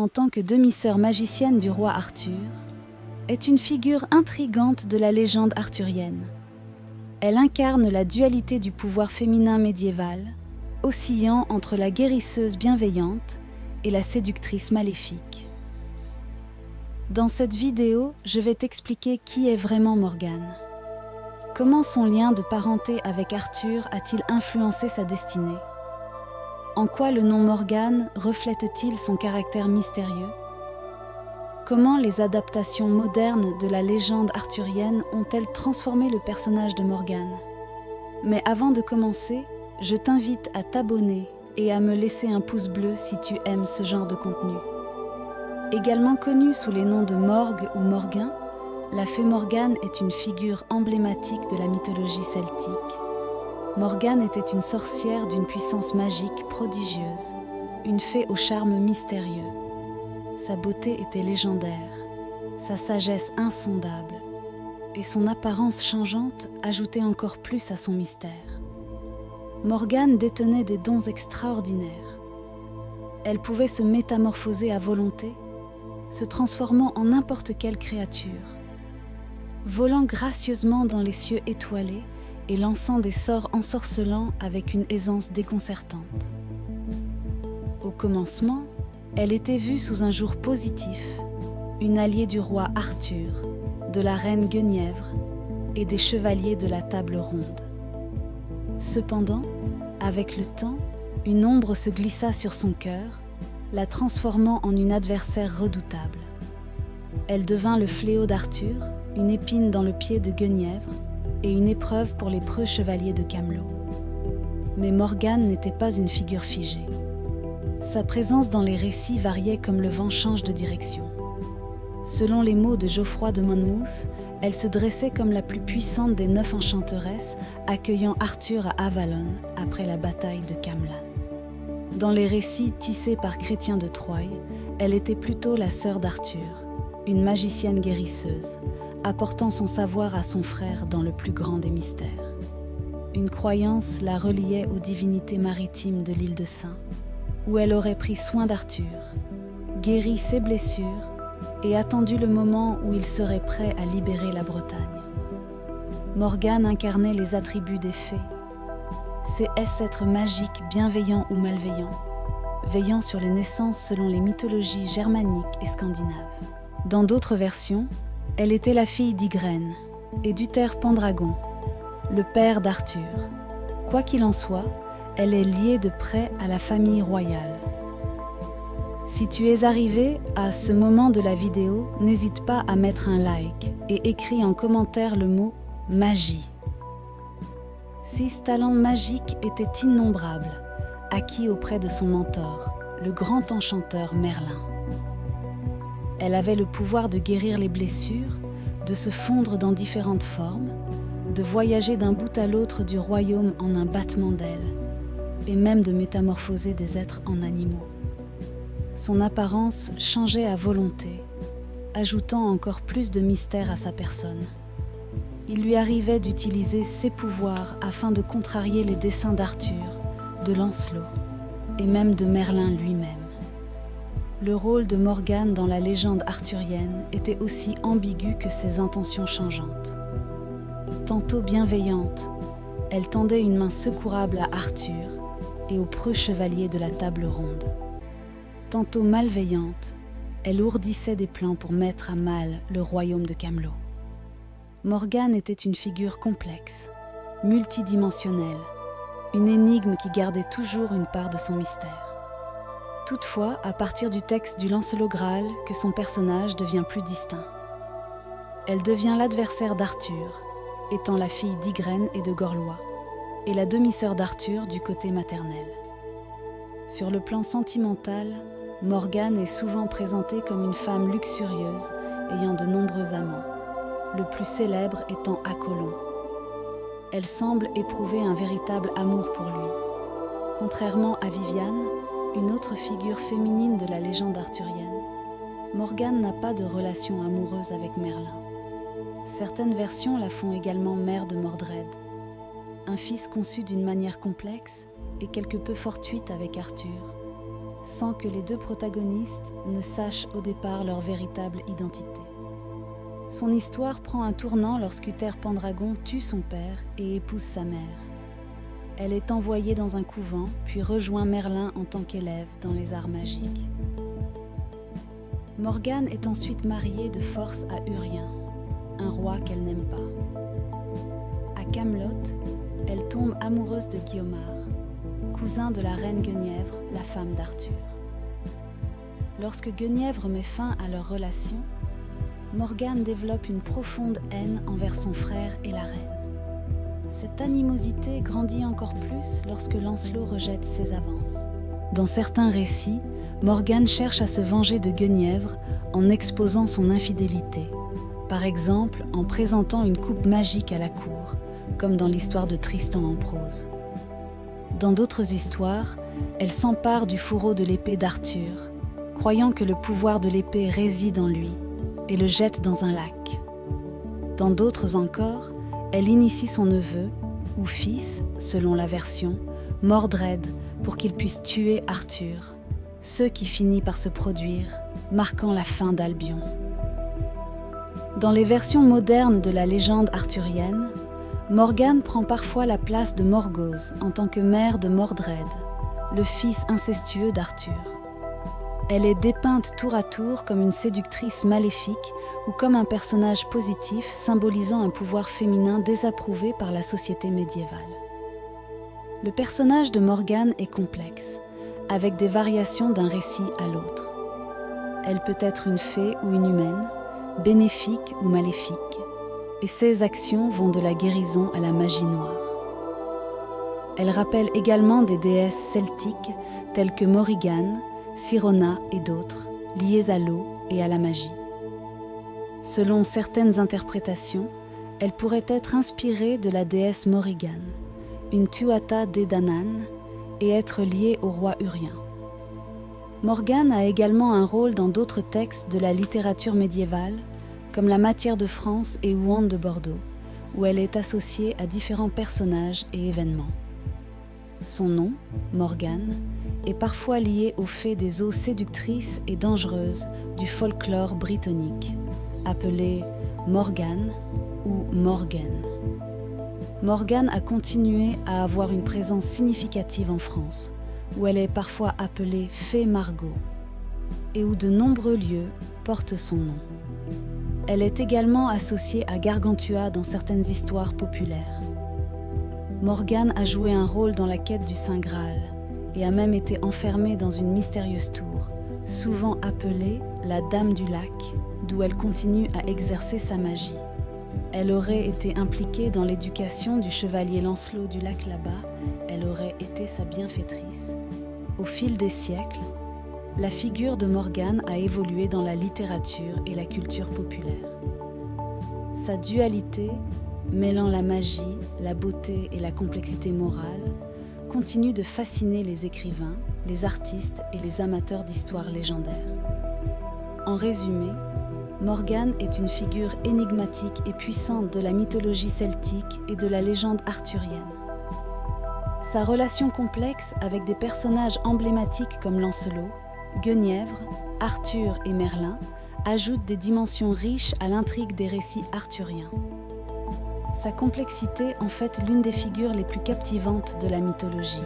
en tant que demi-sœur magicienne du roi Arthur, est une figure intrigante de la légende arthurienne. Elle incarne la dualité du pouvoir féminin médiéval, oscillant entre la guérisseuse bienveillante et la séductrice maléfique. Dans cette vidéo, je vais t'expliquer qui est vraiment Morgane. Comment son lien de parenté avec Arthur a-t-il influencé sa destinée? En quoi le nom Morgane reflète-t-il son caractère mystérieux? Comment les adaptations modernes de la légende arthurienne ont-elles transformé le personnage de Morgane? Mais avant de commencer, je t'invite à t'abonner et à me laisser un pouce bleu si tu aimes ce genre de contenu. Également connue sous les noms de Morgue ou Morgain, la fée Morgane est une figure emblématique de la mythologie celtique. Morgane était une sorcière d'une puissance magique prodigieuse, une fée au charme mystérieux. Sa beauté était légendaire, sa sagesse insondable, et son apparence changeante ajoutait encore plus à son mystère. Morgane détenait des dons extraordinaires. Elle pouvait se métamorphoser à volonté, se transformant en n'importe quelle créature, volant gracieusement dans les cieux étoilés et lançant des sorts ensorcelants avec une aisance déconcertante. Au commencement, elle était vue sous un jour positif, une alliée du roi Arthur, de la reine Guenièvre et des chevaliers de la table ronde. Cependant, avec le temps, une ombre se glissa sur son cœur, la transformant en une adversaire redoutable. Elle devint le fléau d'Arthur, une épine dans le pied de Guenièvre et une épreuve pour les preux chevaliers de Camelot. Mais Morgane n'était pas une figure figée. Sa présence dans les récits variait comme le vent change de direction. Selon les mots de Geoffroy de Monmouth, elle se dressait comme la plus puissante des 9 enchanteresses accueillant Arthur à Avalon après la bataille de Camlan. Dans les récits tissés par Chrétien de Troyes, elle était plutôt la sœur d'Arthur, une magicienne guérisseuse, apportant son savoir à son frère dans le plus grand des mystères. Une croyance la reliait aux divinités maritimes de l'île de Sein, où elle aurait pris soin d'Arthur, guéri ses blessures et attendu le moment où il serait prêt à libérer la Bretagne. Morgane incarnait les attributs des fées. C'est être magique, bienveillant ou malveillant, veillant sur les naissances selon les mythologies germaniques et scandinaves. Dans d'autres versions, elle était la fille d'Ygraine et d'Uther Pendragon, le père d'Arthur. Quoi qu'il en soit, elle est liée de près à la famille royale. Si tu es arrivé à ce moment de la vidéo, n'hésite pas à mettre un like et écris en commentaire le mot « magie ». 6 talents magiques étaient innombrables, acquis auprès de son mentor, le grand enchanteur Merlin. Elle avait le pouvoir de guérir les blessures, de se fondre dans différentes formes, de voyager d'un bout à l'autre du royaume en un battement d'ailes, et même de métamorphoser des êtres en animaux. Son apparence changeait à volonté, ajoutant encore plus de mystère à sa personne. Il lui arrivait d'utiliser ses pouvoirs afin de contrarier les desseins d'Arthur, de Lancelot et même de Merlin lui-même. Le rôle de Morgane dans la légende arthurienne était aussi ambigu que ses intentions changeantes. Tantôt bienveillante, elle tendait une main secourable à Arthur et aux preux chevaliers de la table ronde. Tantôt malveillante, elle ourdissait des plans pour mettre à mal le royaume de Camelot. Morgane était une figure complexe, multidimensionnelle, une énigme qui gardait toujours une part de son mystère. Toutefois, à partir du texte du Lancelot Graal, que son personnage devient plus distinct. Elle devient l'adversaire d'Arthur, étant la fille d'Ygraine et de Gorlois, et la demi-sœur d'Arthur du côté maternel. Sur le plan sentimental, Morgane est souvent présentée comme une femme luxurieuse ayant de nombreux amants, le plus célèbre étant Apollon. Elle semble éprouver un véritable amour pour lui. Contrairement à Viviane, une autre figure féminine de la légende arthurienne, Morgane n'a pas de relation amoureuse avec Merlin. Certaines versions la font également mère de Mordred, un fils conçu d'une manière complexe et quelque peu fortuite avec Arthur, sans que les deux protagonistes ne sachent au départ leur véritable identité. Son histoire prend un tournant lorsqu'Uther Pendragon tue son père et épouse sa mère. Elle est envoyée dans un couvent, puis rejoint Merlin en tant qu'élève dans les arts magiques. Morgane est ensuite mariée de force à Urien, un roi qu'elle n'aime pas. À Camelot, elle tombe amoureuse de Guiomar, cousin de la reine Guenièvre, la femme d'Arthur. Lorsque Guenièvre met fin à leur relation, Morgane développe une profonde haine envers son frère et la reine. Cette animosité grandit encore plus lorsque Lancelot rejette ses avances. Dans certains récits, Morgane cherche à se venger de Guenièvre en exposant son infidélité, par exemple en présentant une coupe magique à la cour, comme dans l'histoire de Tristan en prose. Dans d'autres histoires, elle s'empare du fourreau de l'épée d'Arthur, croyant que le pouvoir de l'épée réside en lui, et le jette dans un lac. Dans d'autres encore, elle initie son neveu, ou fils, selon la version, Mordred, pour qu'il puisse tuer Arthur, ce qui finit par se produire, marquant la fin d'Albion. Dans les versions modernes de la légende arthurienne, Morgane prend parfois la place de Morgause en tant que mère de Mordred, le fils incestueux d'Arthur. Elle est dépeinte tour à tour comme une séductrice maléfique ou comme un personnage positif symbolisant un pouvoir féminin désapprouvé par la société médiévale. Le personnage de Morgane est complexe, avec des variations d'un récit à l'autre. Elle peut être une fée ou une humaine, bénéfique ou maléfique, et ses actions vont de la guérison à la magie noire. Elle rappelle également des déesses celtiques telles que Morrigan, Sirona et d'autres, liées à l'eau et à la magie. Selon certaines interprétations, elle pourrait être inspirée de la déesse Morrigan, une Tuatha Dé Danann, et être liée au roi Urien. Morgane a également un rôle dans d'autres textes de la littérature médiévale, comme La Matière de France et Huon de Bordeaux, où elle est associée à différents personnages et événements. Son nom, Morgane, est parfois lié au fait des eaux séductrices et dangereuses du folklore brittonique, appelé Morgane ou Morgaine. Morgane a continué à avoir une présence significative en France, où elle est parfois appelée Fée Margot, et où de nombreux lieux portent son nom. Elle est également associée à Gargantua dans certaines histoires populaires. Morgane a joué un rôle dans la quête du Saint Graal et a même été enfermée dans une mystérieuse tour, souvent appelée la Dame du Lac, d'où elle continue à exercer sa magie. Elle aurait été impliquée dans l'éducation du chevalier Lancelot du Lac-là-bas, elle aurait été sa bienfaitrice. Au fil des siècles, la figure de Morgane a évolué dans la littérature et la culture populaire. Sa dualité, mêlant la magie, la beauté et la complexité morale, continue de fasciner les écrivains, les artistes et les amateurs d'histoires légendaires. En résumé, Morgane est une figure énigmatique et puissante de la mythologie celtique et de la légende arthurienne. Sa relation complexe avec des personnages emblématiques comme Lancelot, Guenièvre, Arthur et Merlin ajoute des dimensions riches à l'intrigue des récits arthuriens. Sa complexité en fait l'une des figures les plus captivantes de la mythologie.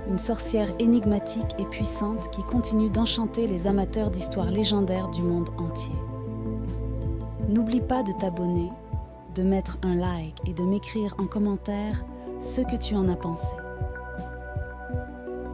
Une sorcière énigmatique et puissante qui continue d'enchanter les amateurs d'histoires légendaires du monde entier. N'oublie pas de t'abonner, de mettre un like et de m'écrire en commentaire ce que tu en as pensé.